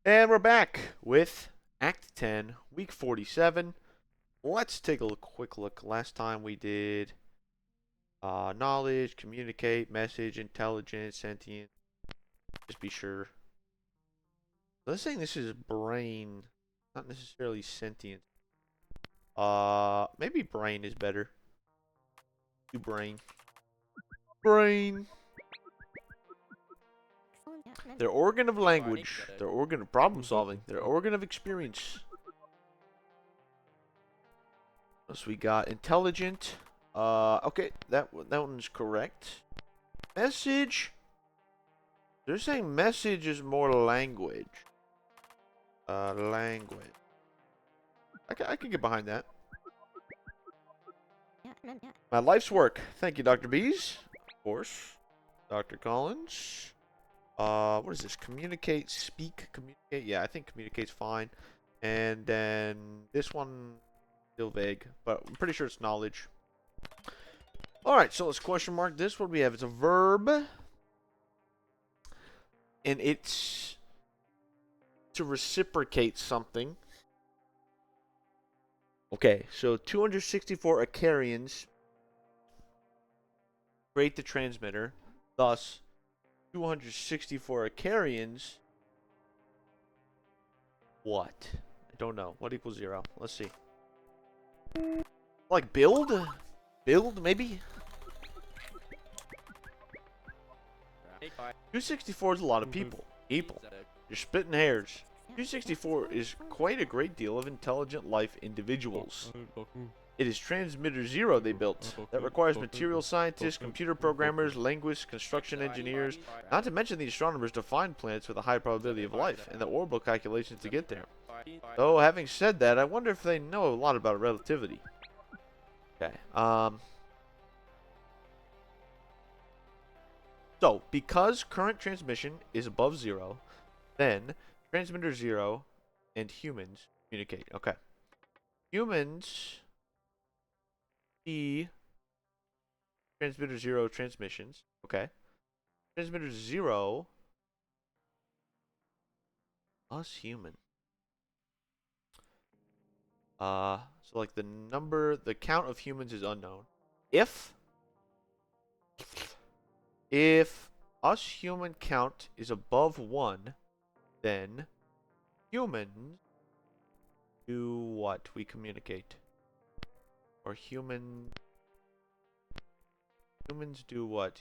And we're back with Act 10, Week 47. Let's take a quick look. Last time we did knowledge, communicate, message, intelligence, sentient. Just be sure. Let's say this is brain, not necessarily sentient. Maybe brain is better. Do brain. Brain. Their organ of language. Their organ of problem solving. Their organ of experience. So we got intelligent. Okay, that one's correct. Message. They're saying message is more language. Language. I can get behind that. My life's work. Thank you, Dr. Bees. Of course. Dr. Collins. What is this? Communicate, speak, communicate. Yeah, I think communicate's fine. And then this one, still vague, but I'm pretty sure it's knowledge. Alright, so let's question mark this. What do we have? It's a verb. And it's to reciprocate something. Okay, so 264 Akerians create the transmitter. Thus, 264 Akerians. What? I don't know. What equals 0? Let's see. Like build? Build, maybe? 264 is a lot of people. You're splitting hairs. 264 is quite a great deal of intelligent life individuals. It is Transmitter 0 they built. That requires material scientists, computer programmers, linguists, construction engineers, not to mention the astronomers to find planets with a high probability of life, and the orbital calculations to get there. Though, having said that, I wonder if they know a lot about relativity. Okay, so, because current transmission is above 0, then Transmitter 0 and humans communicate. Okay. Humans see Transmitter 0 transmissions. Okay. Transmitter 0, us human. So like the count of humans is unknown. If us human count is above 1, then humans do what? We communicate. Or humans do what?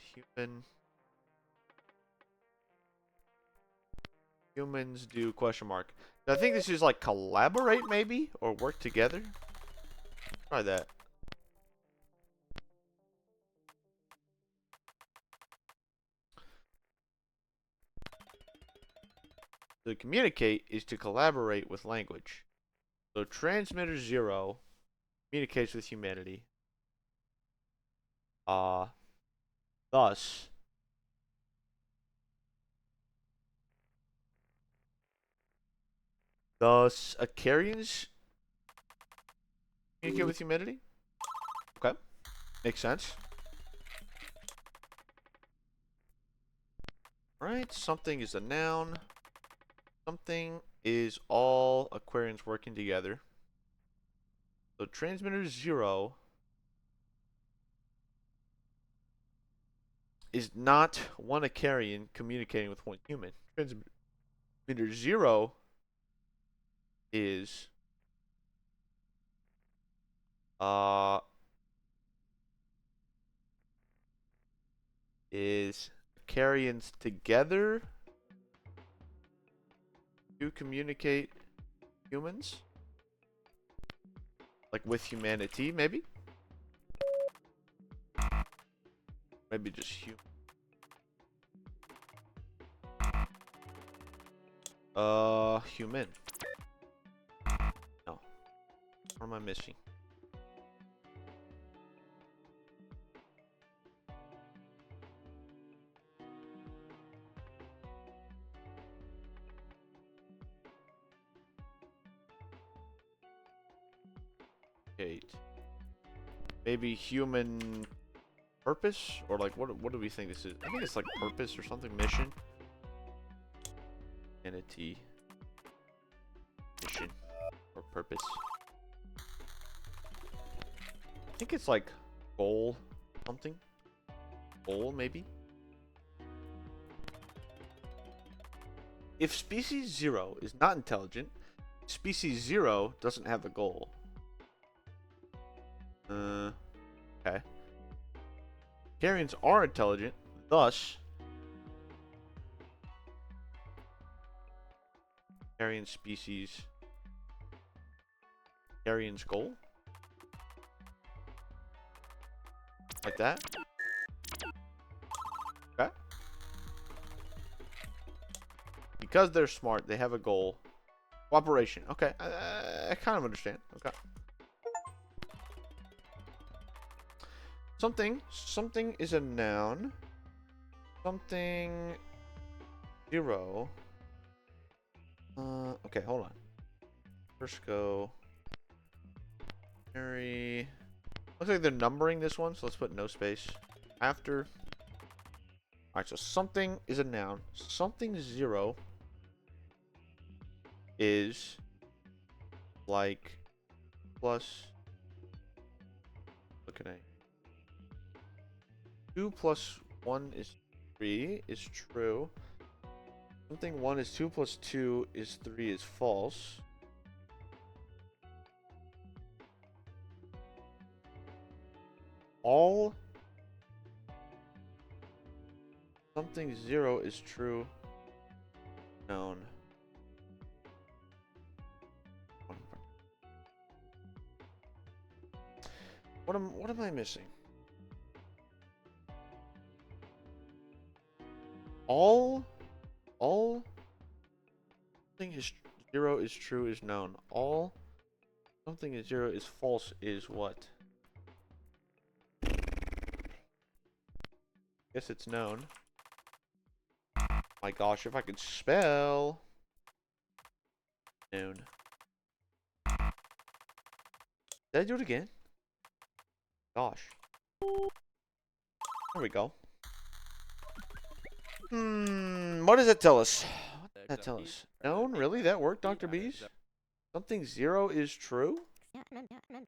Humans do question mark. I think this is like collaborate maybe? Or work together? Try that. To communicate is to collaborate with language. So Transmitter 0 communicates with humanity. Thus Akerians communicate with humanity? Okay. Makes sense. Right, something is a noun. Something is all Aquarians working together. So Transmitter 0 is not one Akerian communicating with one human. Transmitter 0 is Akerians together to communicate humans? Like with humanity, maybe? Maybe just human. Human. No. What am I missing? Maybe human purpose? Or like what do we think this is? I think it's like purpose or something, mission. Entity. or purpose. I think it's like goal something. Goal, maybe? If species 0 is not intelligent, species 0 doesn't have a goal. Okay. Akerians are intelligent, thus Akerian species Akerian's goal? Like that? Okay. Because they're smart, they have a goal. Cooperation. Okay. I kind of understand. Okay. Something is a noun. Something 0. Okay, hold on. First go. Looks like they're numbering this one, so let's put no space. After. Alright, so something is a noun. Something 0 is like plus. Look at it. 2 plus 1 is 3 is true. Something 1 is 2 plus 2 is 3 is false. All something 0 is true. Known. What am I missing? All something is 0 is true is known. All something is 0 is false is what? Guess it's known. My gosh, if I could spell. Known. Did I do it again? Gosh. There we go. What does that tell us? What does that tell us? Known? Really? That worked, Dr. Bees? Something 0 is true?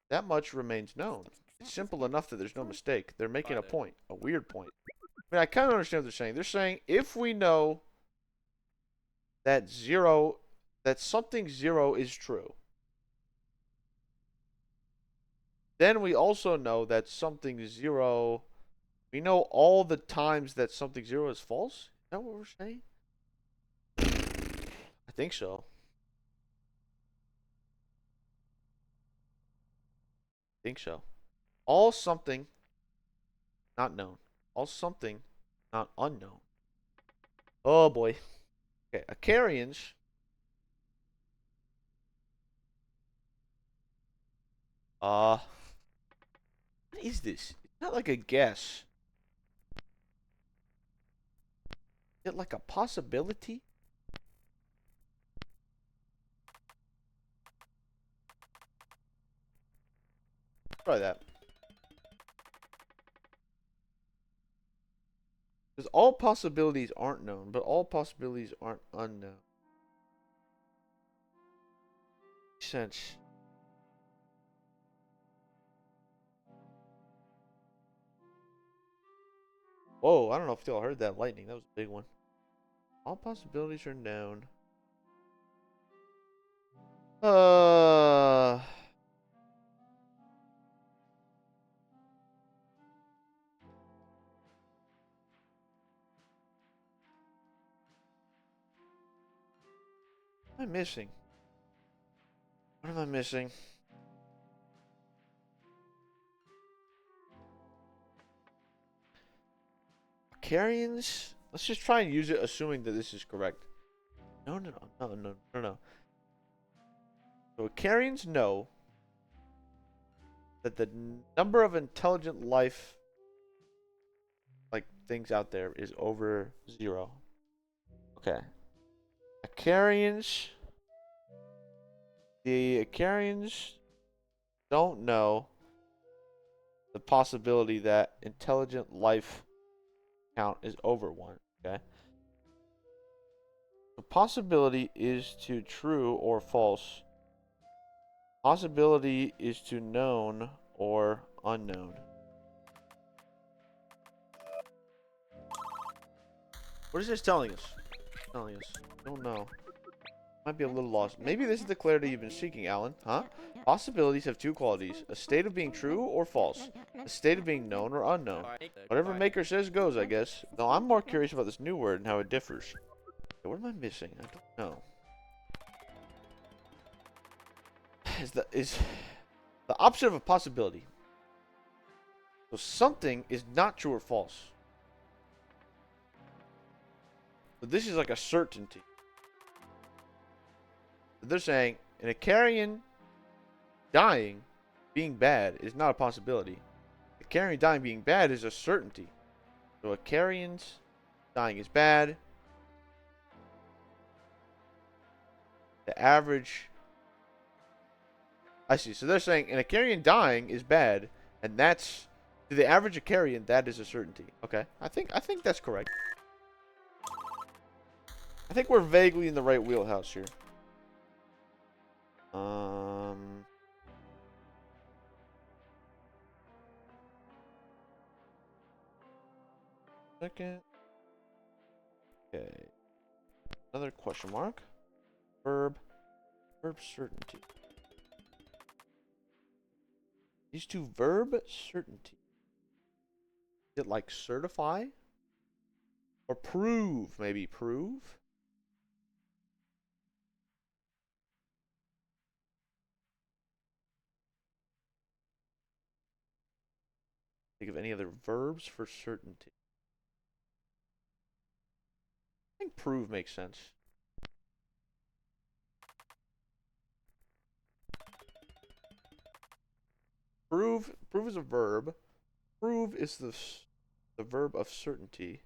That much remains known. It's simple enough that there's no mistake. They're making a point. A weird point. I mean, I kind of understand what they're saying. They're saying if we know that something 0 is true, then we also know that something 0, we know all the times that something 0 is false? Is that what we're saying? I think so. I think so. All something not known. All something not unknown. Oh boy. Okay, Akerians. What is this? It's not like a guess. Is it like a possibility? Try that. Because all possibilities aren't known, but all possibilities aren't unknown. Makes sense. Whoa, I don't know if y'all heard that lightning. That was a big one. All possibilities are known. What am I missing? What am I missing? Akerians? Let's just try and use it assuming that this is correct. No. So Akerians know that the number of intelligent life like things out there is over 0. Okay. The Akerians don't know the possibility that intelligent life count is over 1. Okay. The possibility is to true or false Possibility is to known or unknown. What is this telling us? Telling us. Don't know. Might be a little lost. Maybe this is the clarity you've been seeking, Alan. Huh? Possibilities have two qualities. A state of being true or false. A state of being known or unknown. Whatever Maker says goes, I guess. Though I'm more curious about this new word and how it differs. Okay, what am I missing? I don't know. Is the opposite of a possibility. So something is not true or false. But this is like a certainty. They're saying an Akerian dying being bad is not a possibility. Akerian dying being bad is a certainty. So Akerians dying is bad. The average... I see. So they're saying an Akerian dying is bad, and that's... To the average Akerian, that is a certainty. Okay. I think that's correct. I think we're vaguely in the right wheelhouse here. Second. Okay. Another question mark. Verb certainty. These two verb certainty. Is it like certify? Or prove? Maybe prove? Think of any other verbs for certainty. I think prove makes sense. Prove is a verb. Prove is the verb of certainty.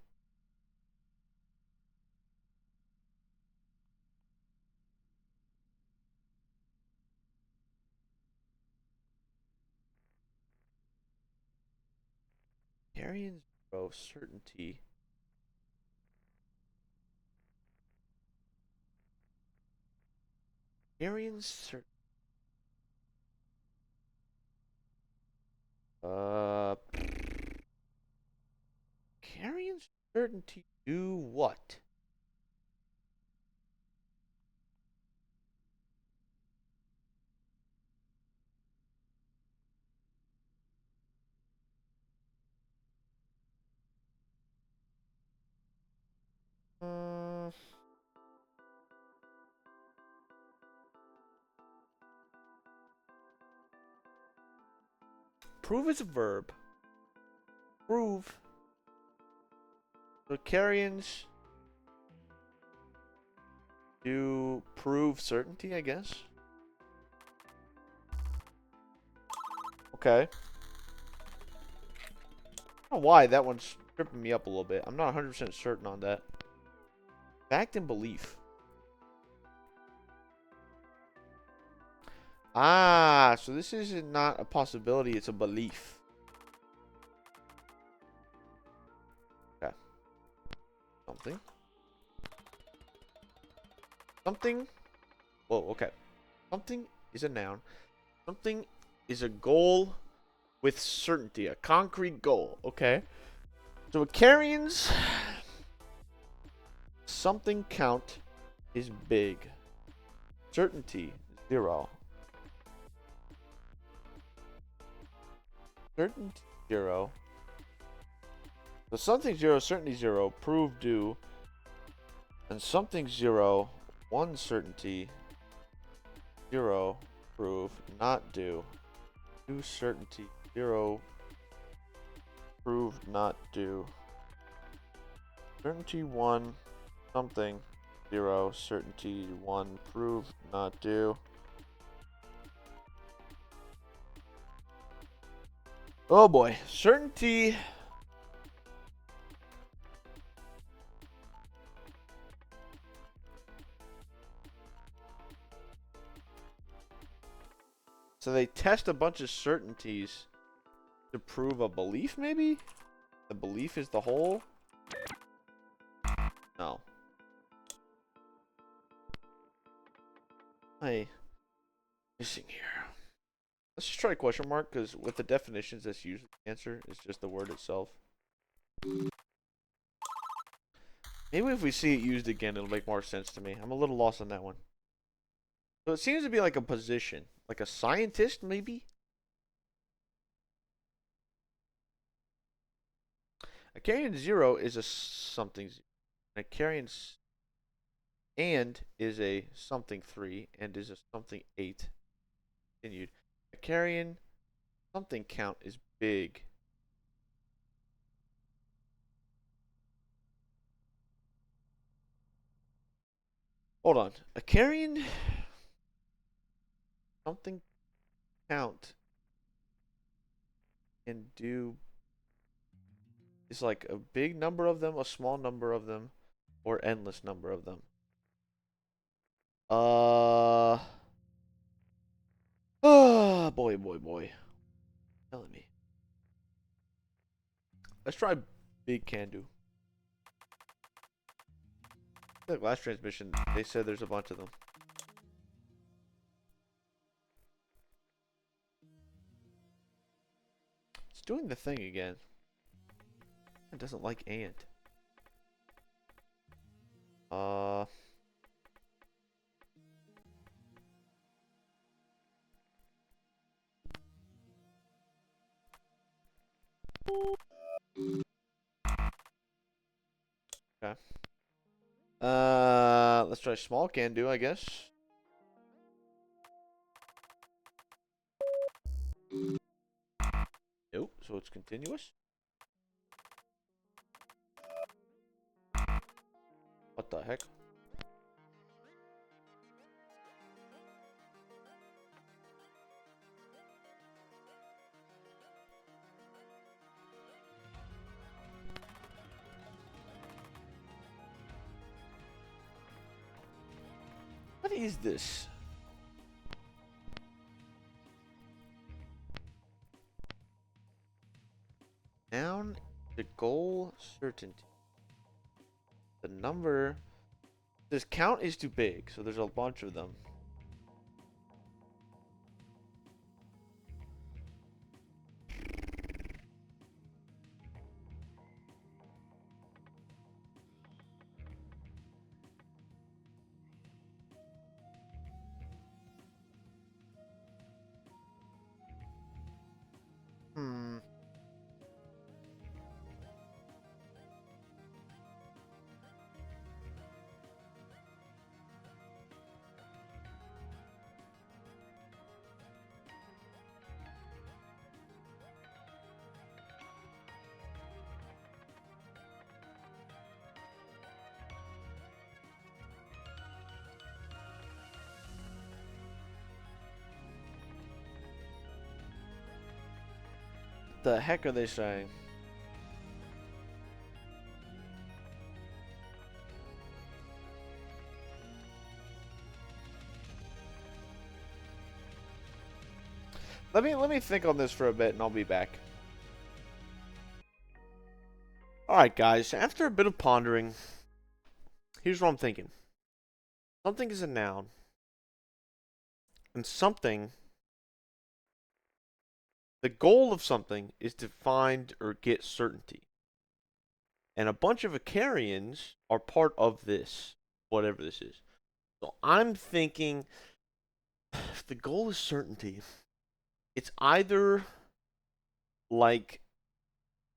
Akerian's verb of certainty. Akerian's certainty. Akerian's certainty do what? Prove is a verb. Prove. So Akerians do prove certainty, I guess. Okay. I don't know why that one's tripping me up a little bit. I'm not 100% certain on that. Fact and belief. Ah, so this is not a possibility, it's a belief. Okay. Something. Something. Whoa, okay. Something is a noun. Something is a goal with certainty. A concrete goal. Okay. So Akerians, something count is big. Certainty, 0. Certainty, 0. So something 0, certainty 0, prove do. And something 0, 1 certainty, 0, prove, not do. 2 certainty, 0, prove, not do. Certainty 1, something, 0, certainty 1, prove, not do. Oh boy, certainty. So they test a bunch of certainties to prove a belief, maybe? The belief is the whole? No. Hey, missing here. Let's just try question mark, because with the definitions, that's usually the answer. It's just the word itself. Maybe if we see it used again, it'll make more sense to me. I'm a little lost on that one. So it seems to be like a position. Like a scientist, maybe? Akerian 0 is a something. Akerian and is a something 3 and is a something 8. Continued. Akerian something count is big. Hold on. Akerian something count and do is like a big number of them, a small number of them, or endless number of them. Oh, boy. Telling me. Let's try big can do. The last transmission, they said there's a bunch of them. It's doing the thing again. It doesn't like ant. Okay. Let's try small can do, I guess. Nope, so it's continuous. What the heck? What is this? Noun, the goal, certainty. The number. This count is too big, so there's a bunch of them. Hmm. The heck are they saying? Let me think on this for a bit and I'll be back. Alright guys, after a bit of pondering, here's what I'm thinking. Something is a noun. And something, the goal of something is to find or get certainty. And a bunch of Akerians are part of this, whatever this is. So I'm thinking, if the goal is certainty, it's either like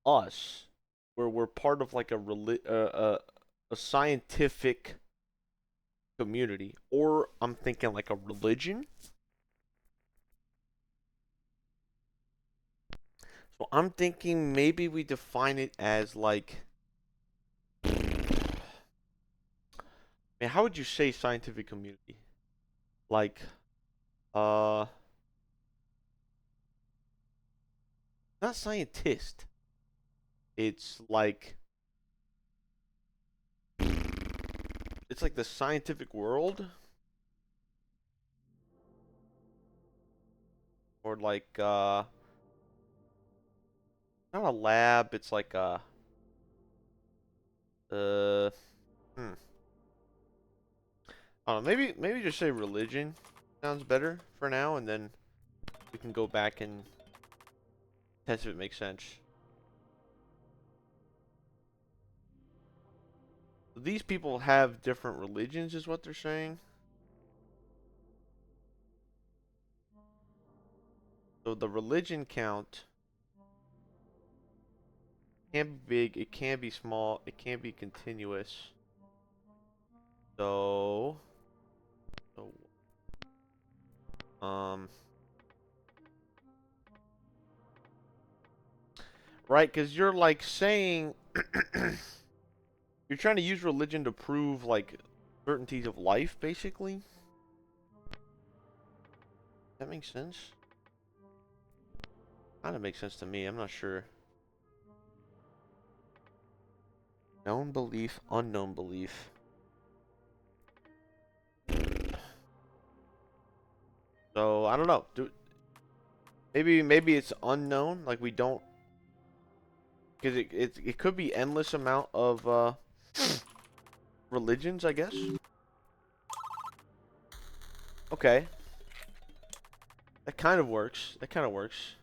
us, where we're part of like a scientific community, or I'm thinking like a religion. So I'm thinking maybe we define it as like, man, how would you say scientific community? Like, not scientist. It's like, it's like the scientific world, or like, not a lab. It's like a, uh, hmm. I don't know. Maybe just say religion sounds better for now, and then we can go back and test if it makes sense. These people have different religions, is what they're saying. So the religion count can be big, it can be small, it can be continuous. So, right, because you're like saying you're trying to use religion to prove like certainties of life, basically. That makes sense. Kind of makes sense to me. I'm not sure. Known belief, unknown belief. So I don't know. Maybe it's unknown. Like we don't, because it could be endless amount of religions, I guess. Okay. That kind of works. That kind of works.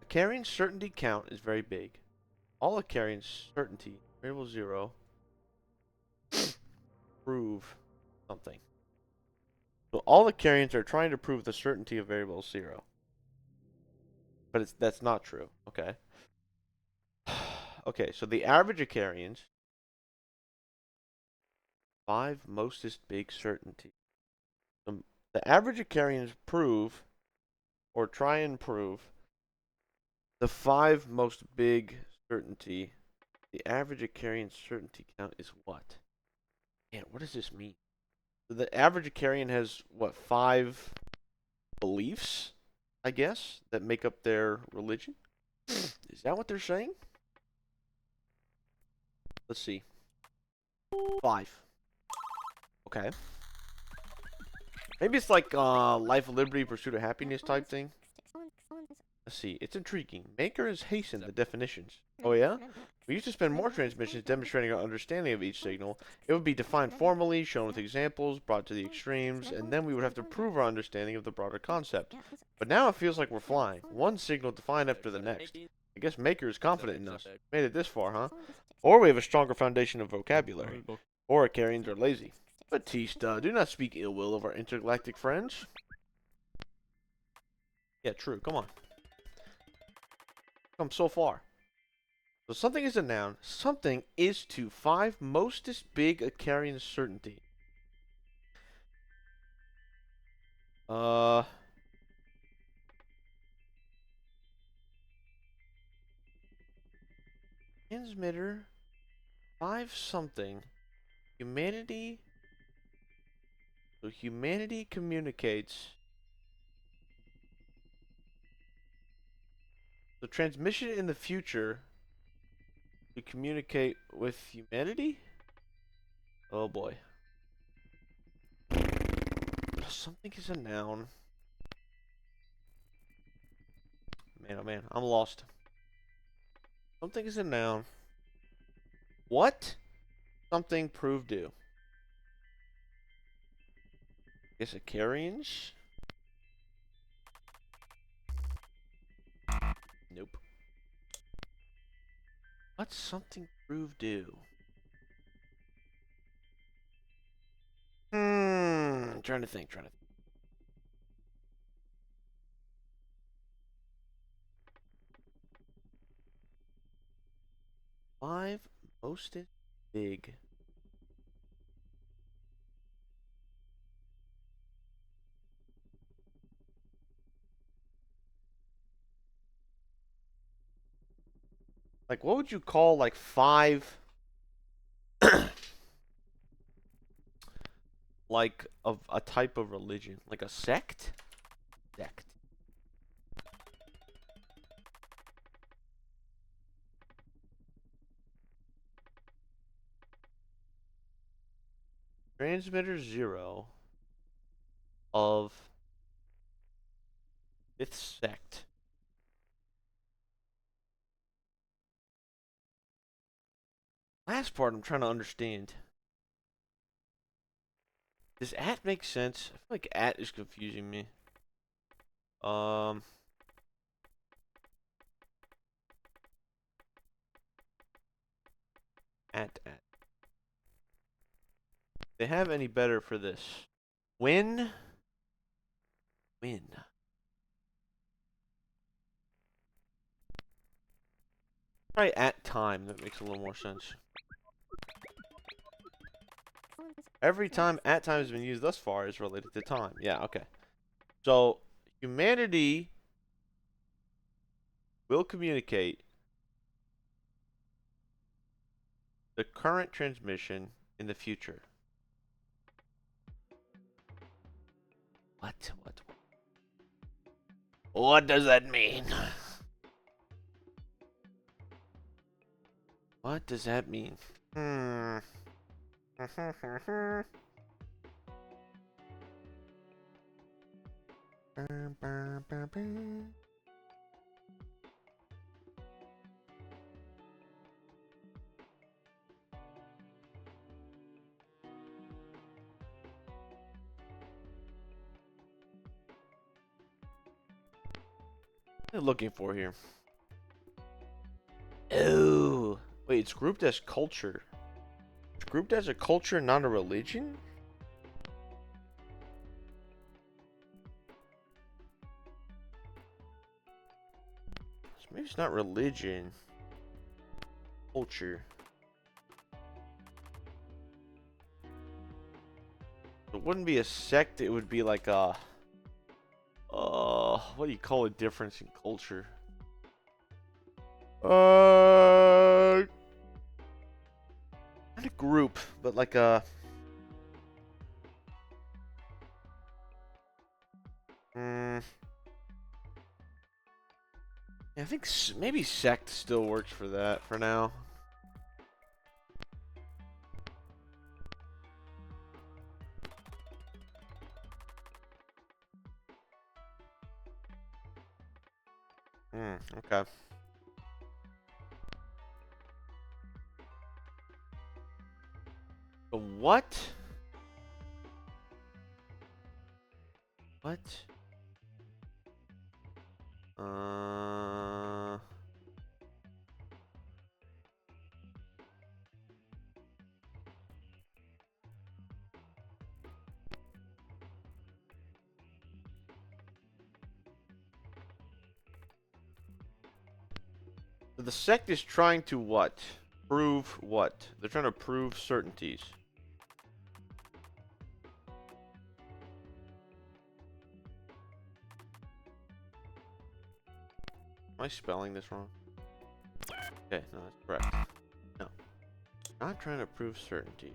Akerian certainty count is very big. All Akerian certainty, variable 0, prove something. So all Akerians are trying to prove the certainty of variable 0. But that's not true. Okay. Okay, so the average Akerians, 5 mostest big certainty. The average Akerians prove, or try and prove, the 5 most big certainty. The average Akerian certainty count is what? Man, what does this mean? The average Akerian has, what, 5 beliefs, I guess, that make up their religion? Is that what they're saying? Let's see. 5. Okay. Maybe it's like life, liberty, pursuit of happiness type thing. Let's see. It's intriguing. Maker has hastened the definitions. Oh yeah? We used to spend more transmissions demonstrating our understanding of each signal. It would be defined formally, shown with examples, brought to the extremes, and then we would have to prove our understanding of the broader concept. But now it feels like we're flying. One signal defined after the next. I guess Maker is confident in us. Made it this far, huh? Or we have a stronger foundation of vocabulary. Or Akerians are lazy. Batista, do not speak ill will of our intergalactic friends. Yeah, true. Come on. Come so far. So something is a noun. Something is to 5 mostest big Akerian certainty. Transmitter, 5 something. Humanity. So humanity communicates. The transmission in the future to communicate with humanity? Oh boy. Something is a noun. Man, oh man, I'm lost. Something is a noun. What? Something proved due. I guess Akerians? Nope. What's something prove due? Trying to think. 5 mostest big. Like, what would you call, like, 5, like, of a type of religion? Like a sect? Sect. Transmitter 0 of 5th sect. Last part I'm trying to understand. Does at make sense? I feel like at is confusing me. At. They have any better for this? Win. Probably at time. That makes a little more sense. Every time at time has been used thus far is related to time. Yeah, okay. So, humanity will communicate the current transmission in the future. What? What does that mean? What does that mean? What are you looking for here? Oh, wait, it's grouped as culture. It's grouped as a culture, not a religion? So maybe it's not religion. Culture. It wouldn't be a sect, it would be like a... what do you call a difference in culture? Not a group, but like a... yeah, I think maybe sect still works for that for now. Okay. But what? What? The sect is trying to what? Prove what? They're trying to prove certainties. Am I spelling this wrong? Okay, no, that's correct. No. Not trying to prove certainty.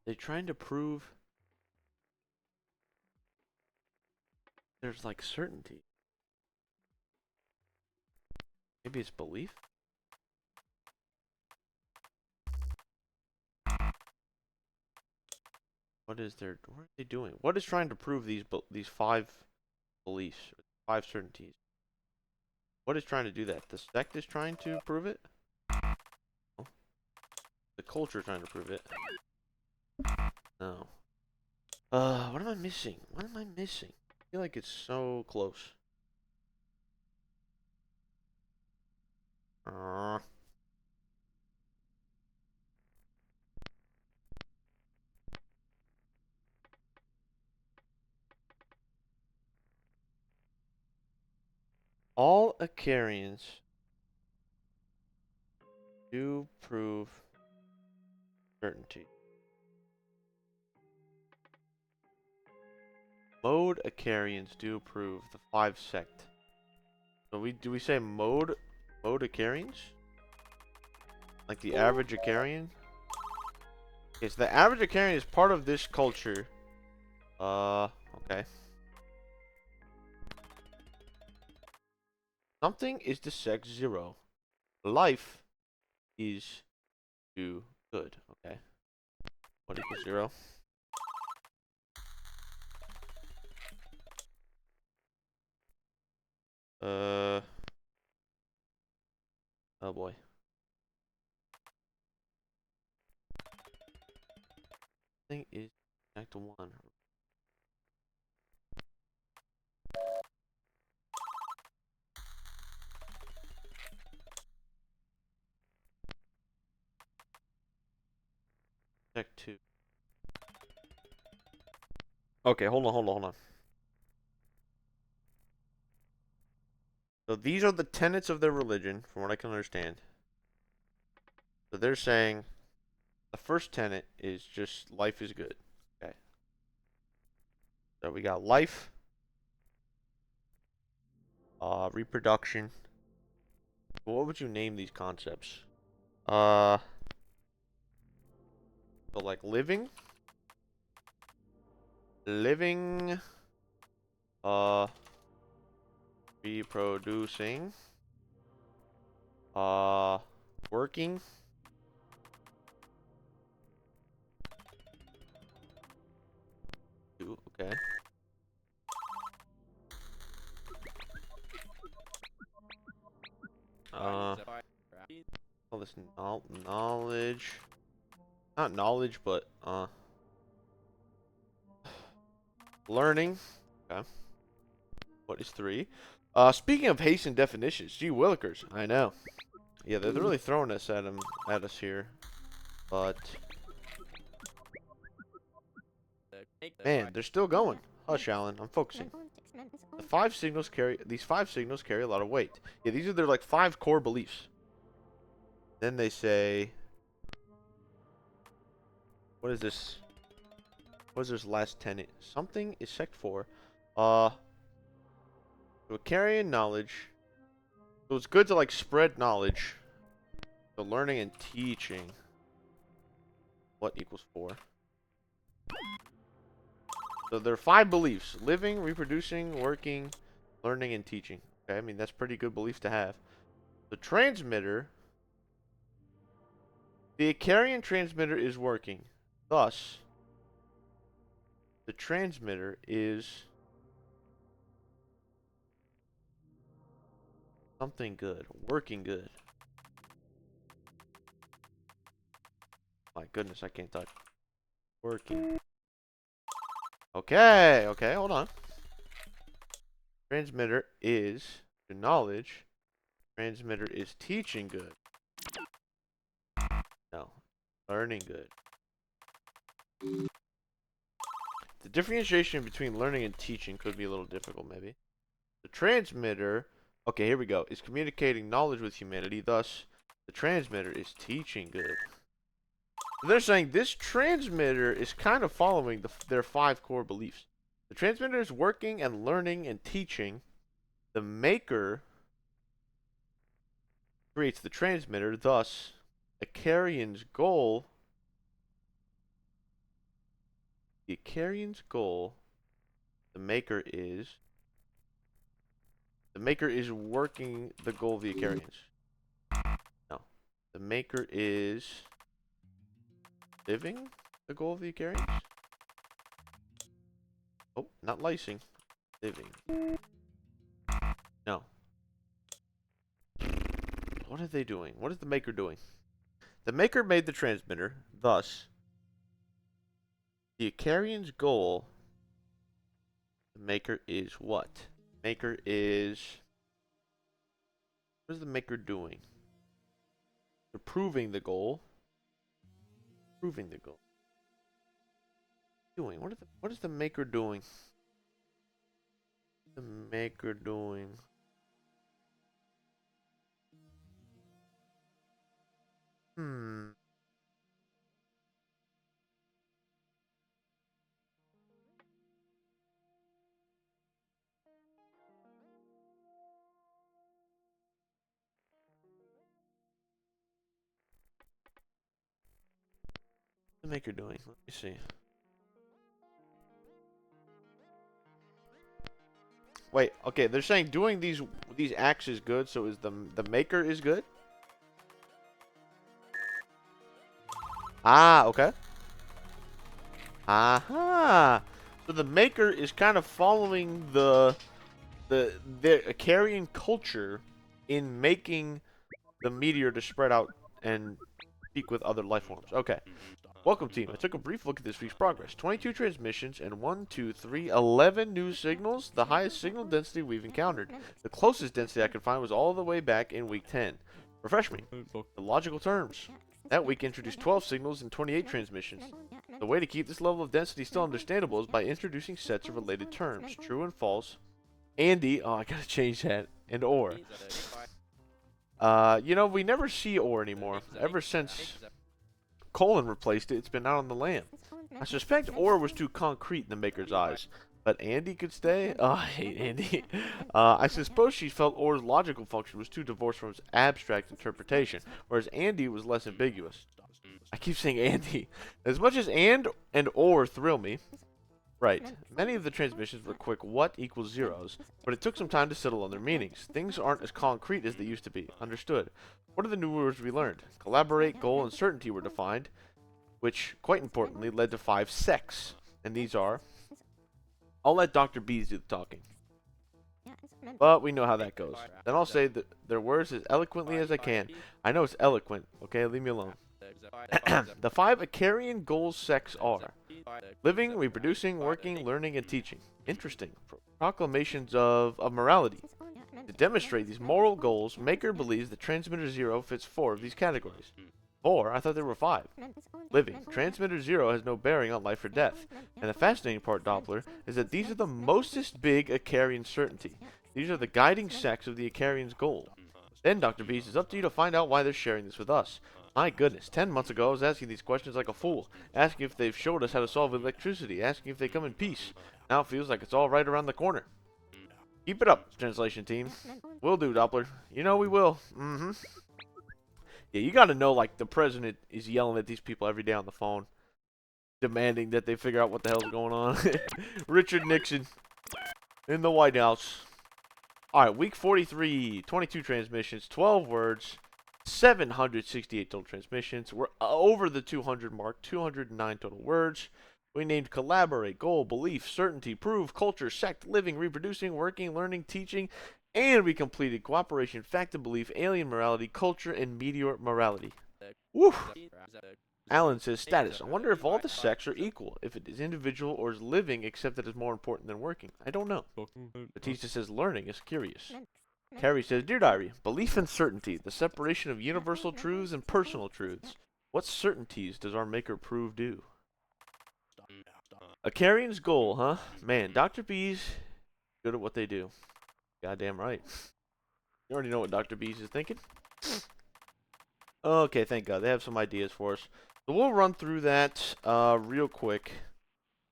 They're trying to prove there's like certainty. Maybe it's belief? What are they doing? What is trying to prove these 5 beliefs, 5 certainties? What is trying to do that? The sect is trying to prove it? Oh. The culture is trying to prove it. No. What am I missing? What am I missing? I feel like it's so close. All Akerians do prove certainty. Mode Akerians do approve the 5 sect. So do we say mode Akerians? Like the average Akerian? Okay, so the average Akerian is part of this culture. Okay. Something is to sex 0. Life is to good. Okay. What equals 0? Oh boy. Thing is back to 1. Check 2. Okay, hold on. So these are the tenets of their religion, from what I can understand. So they're saying the first tenet is just life is good. Okay. So we got life, reproduction. What would you name these concepts? So like living, uh, reproducing, working. Okay. All this knowledge, not knowledge, but learning. Okay. What is 3? Speaking of hastened definitions, gee willikers, I know. Yeah, they're really throwing us at us here, but man, they're still going. Hush, Alan, I'm focusing. These 5 signals carry a lot of weight. Yeah, these are their like 5 core beliefs. Then they say, what is this? What is this last tenet? Something is sect 4. To Akerian knowledge. So it's good to like spread knowledge. So learning and teaching. What equals 4? So there are 5 beliefs: living, reproducing, working, learning, and teaching. Okay, I mean that's pretty good beliefs to have. The transmitter, the Akerian transmitter is working. Thus, the transmitter is something good, working good. My goodness, I can't type. Working. Okay, okay, hold on. Transmitter is knowledge. Transmitter is teaching good. No, learning good. The differentiation between learning and teaching could be a little difficult, maybe. The transmitter, okay, here we go, is communicating knowledge with humanity. Thus, the transmitter is teaching good. So they're saying this transmitter is kind of following their 5 core beliefs. The transmitter is working and learning and teaching. The maker creates the transmitter. Thus, Akerian's goal, the Akerian's goal, the maker is working the goal of the Akerians. No. The maker is living the goal of the Akerians? Oh, not lysing. Living. No. What are they doing? What is the maker doing? The maker made the transmitter. Thus, the Akerian's goal, the maker is what? Maker is... What is the maker doing? They're proving the goal. Proving the goal. Doing. What is the maker doing? The maker doing. The maker doing? Let me see. Wait, okay, they're saying doing these acts is good, so is the maker is good? Ah, okay. Aha. So the maker is kind of following the Akerian culture in making the meteor to spread out and speak with other life forms. Okay. Welcome, team. I took a brief look at this week's progress. 22 transmissions and 11 new signals, the highest signal density we've encountered. The closest density I could find was all the way back in week 10. Refresh me. The logical terms. That week introduced 12 signals and 28 transmissions. The way to keep this level of density still understandable is by introducing sets of related terms, true and false, Andy, oh, I gotta change that, and or. You know, we never see or anymore. Ever since Colin replaced it, it's been out on the land. I suspect or was too concrete in the maker's eyes. But Andy could stay? Oh, I hate Andy. I suppose she felt or's logical function was too divorced from its abstract interpretation, whereas Andy was less ambiguous. I keep saying Andy. As much as and or thrill me, right, many of the transmissions were quick what equals zeros, but it took some time to settle on their meanings. Things aren't as concrete as they used to be. Understood. What are the new words we learned? Collaborate, goal, and certainty were defined, which, quite importantly, led to 5 sects. And these are... I'll let Dr. Bees do the talking. But we know how that goes. Then I'll say their words as eloquently as I can. I know it's eloquent, okay? Leave me alone. The 5 Akerian goals sects are living, reproducing, working, learning, and teaching. Interesting. Proclamations of morality. To demonstrate these moral goals, Maker believes that Transmitter 0 fits 4 of these categories. 4? I thought there were 5. Living. Transmitter 0 has no bearing on life or death. And the fascinating part, Doppler, is that these are the mostest big Akerian certainty. These are the guiding sects of the Akerian's goal. Then, Dr. Beast, it's up to you to find out why they're sharing this with us. My goodness, 10 months ago I was asking these questions like a fool, asking if they've showed us how to solve electricity, asking if they come in peace. Now it feels like it's all right around the corner. Keep it up, translation team. Will do, Doppler. You know we will. Mm-hmm. Yeah, you gotta know, like, the president is yelling at these people every day on the phone, demanding that they figure out what the hell's going on. Richard Nixon in the White House. Alright, week 43, 22 transmissions, 12 words, 768 total transmissions. We're over the 200 mark, 209 total words. We named collaborate, goal, belief, certainty, prove, culture, sect, living, reproducing, working, learning, teaching, and we completed cooperation, fact and belief, alien morality, culture, and meteor morality. Woo! Alan says, status. I wonder if all the sects are equal, if it is individual or is living, except that it's more important than working. I don't know. Batista says, learning is curious. Carrie says, Dear Diary, belief and certainty, the separation of universal truths and personal truths. What certainties does our maker prove do? Akerian's goal, huh? Man, Dr. B's good at what they do. Goddamn right. You already know what Dr. Bees is thinking. Okay, thank God. They have some ideas for us. So we'll run through that real quick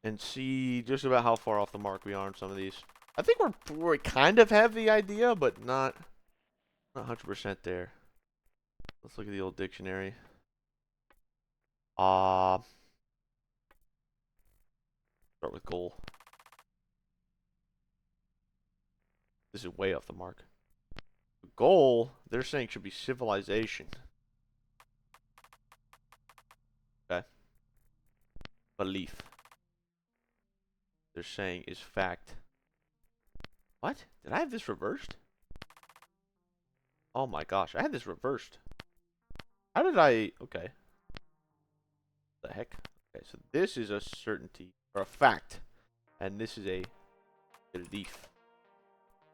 and see just about how far off the mark we are on some of these. I think we kind of have the idea, but not 100% there. Let's look at the old dictionary. Start with goal. This is way off the mark. The goal, they're saying, should be civilization. Okay. Belief. They're saying is fact. What? Did I have this reversed? Oh my gosh, I had this reversed. How did I... Okay. The heck? Okay, so this is a certainty, or a fact. And this is a belief.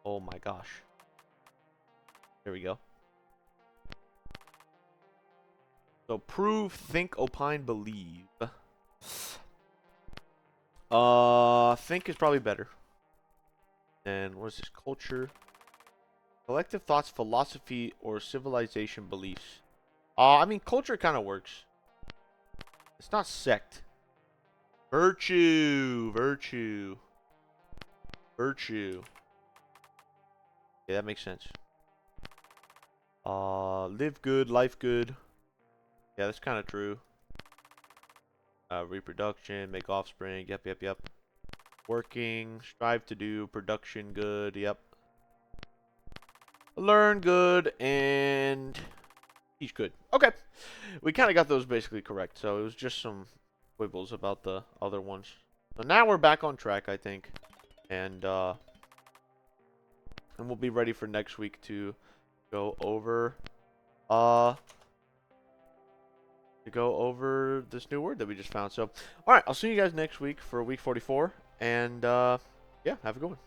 Oh my gosh. There we go. So prove, think, opine, believe. Think is probably better. And what is this? Culture. Collective thoughts, philosophy, or civilization beliefs. I mean, culture kind of works. It's not sect. Virtue. Virtue. Virtue. Yeah, that makes sense. Live good, life good. Yeah, that's kind of true. Reproduction, make offspring. Yep, yep, yep. Working, strive to do, production good, yep. Learn good, and teach good. Okay. We kind of got those basically correct, so it was just some quibbles about the other ones. So now we're back on track, I think. And we'll be ready for next week to go over this new word that we just found. So, all right, I'll see you guys next week for week 44, and yeah, have a good one.